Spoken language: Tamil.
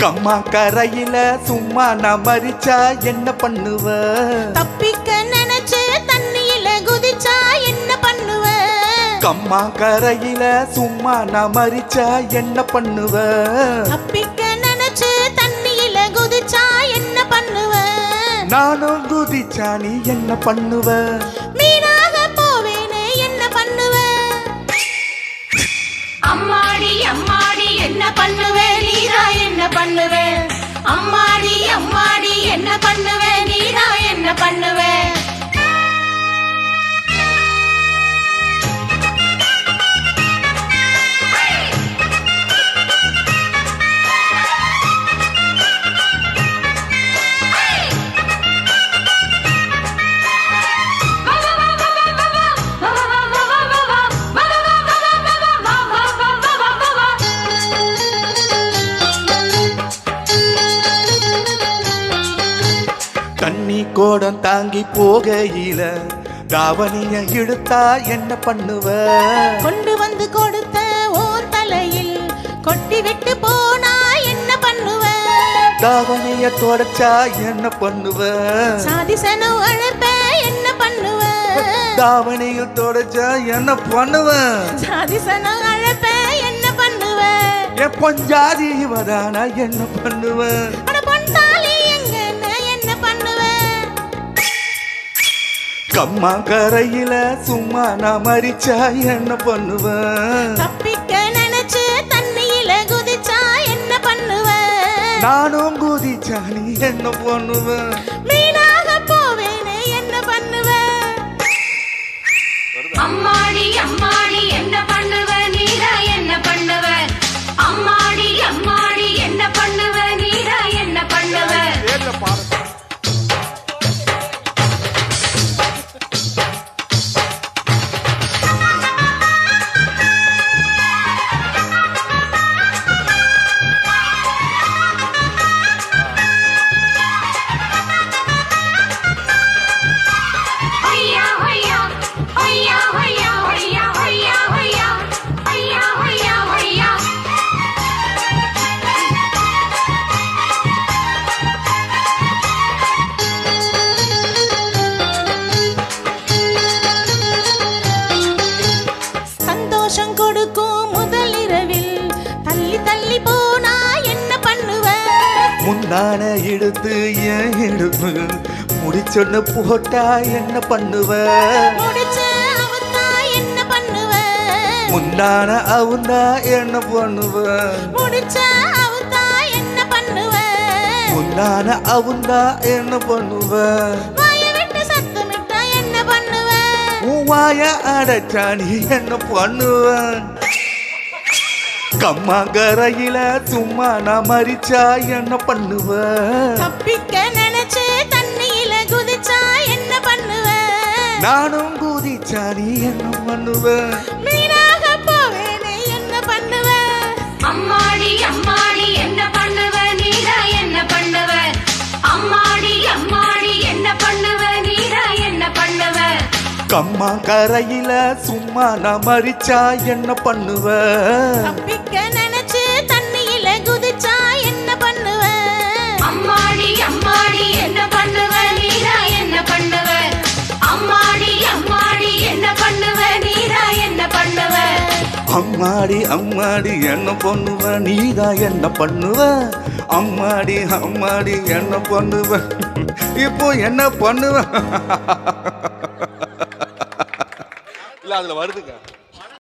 கம்மா கரையில சும்மா நான் மரிச்சா என்ன பண்ணுவ? தப்பிக்க நினைச்சு தண்ணியில குதிச்சா என்ன பண்ணுவ? கம்மா கரையில சும்மா நான் மரிச்சா என்ன பண்ணுவ? தப்பிக்க நினைச்சு தண்ணியில குதிச்சா என்ன பண்ணுவ? நானும் குதிச்சா நீ என்ன பண்ணுவ? மீனாக போவேனே என்ன பண்ணுவ? அம்மாடி அம்மாடி என்ன பண்ணுவே நீரா என்ன பண்ணுவே? அம்மாடி அம்மாடி என்ன பண்ணுவே நீரா என்ன பண்ணுவே? தண்ணி கோடம் தாங்கி போகையில தாவணிய இழுத்தா என்ன பண்ணுவ? கொண்டு வந்து கொடுத்த ஓ தலையில் கொட்டி விட்டு போனா என்ன பண்ணுவ? தாவணிய தொடச்சா என்ன பண்ணுவ? சாதிசனம் அழைப்ப என்ன பண்ணுவ? தாவணியில் தொடச்சா என்ன பண்ணுவ? சாதிசனம் அழைப்ப என்ன பண்ணுவ? என் பொஞ்சாதி வரானா என்ன பண்ணுவ? கம்மா கரையில சும்மா நான் மரிச்சா என்ன பண்ணுவ? தப்பிக்க நினைச்சு தண்ணியில குதிச்சா என்ன பண்ணுவ? நானும் குதிச்சா நீ என்ன பண்ணுவ? மீனாக போவேனே என்ன பண்ணுவ? அம்மாடி அம்மாடி என்ன பண்ணுவ நீரா என்ன பண்ணுவ? அம்மாடி அம்மாடி என்ன பண்ணுவ நீரா என்ன பண்ணுவ? சந்தோஷம் கொடுக்கும் முதலிரவில் தள்ளி தள்ளி போனா என்ன பண்ணுவ? முன்னான எடுத்து ஏன் எடுப்பு முடிச்சொன்னு போட்டா என்ன பண்ணுவ? முடிச்ச அவத்தா என்ன பண்ணுவ? முன்னான அவுந்தா என்ன பண்ணுவ? முடிச்ச அவத்தா என்ன பண்ணுவ? முன்னான அவுந்தா என்ன பண்ணுவ? வாய விட்டு சத்தமிட்டா என்ன பண்ணுவ? உன் வாய அடைச்சா நீ என்ன பண்ணுவ? கம்மா கரையில சும்மா நான் மரிச்சா என்ன பண்ணுவ? தப்பிக்க நினைச்சு தண்ணியில குதிச்சா என்ன பண்ணுவ? நானும் குதிச்சா நீ என்ன பண்ணுவ? மீனாக போவேனே என்ன பண்ணுவ? அம்மாடி அம்மாடி என்ன பண்ணுவ நீரா என்ன பண்ணுவ? அம்மாடி அம்மாடி என்ன பண்ணுவ நீரா என்ன பண்ணுவ? கம்மா கரையில சும்மா நான் மரிச்சா என்ன பண்ணுவ? தப்பிக்க நினைச்சு தண்ணியில குதிச்சா என்ன பண்ணுவ? அம்மாடி அம்மாடி என்ன பண்ணுவ நீரா என்ன பண்ணுவ? அம்மாடி அம்மாடி என்ன பண்ணுவ நீரா என்ன பண்ணுவ? அம்மாடி அம்மாடி என்ன பண்ணுவ? நீதான் என்ன பண்ணுவ? அம்மாடி அம்மாடி என்ன பண்ணுவ? இப்போ என்ன பண்ணுவ? இல்ல அதுல வருதுங்க.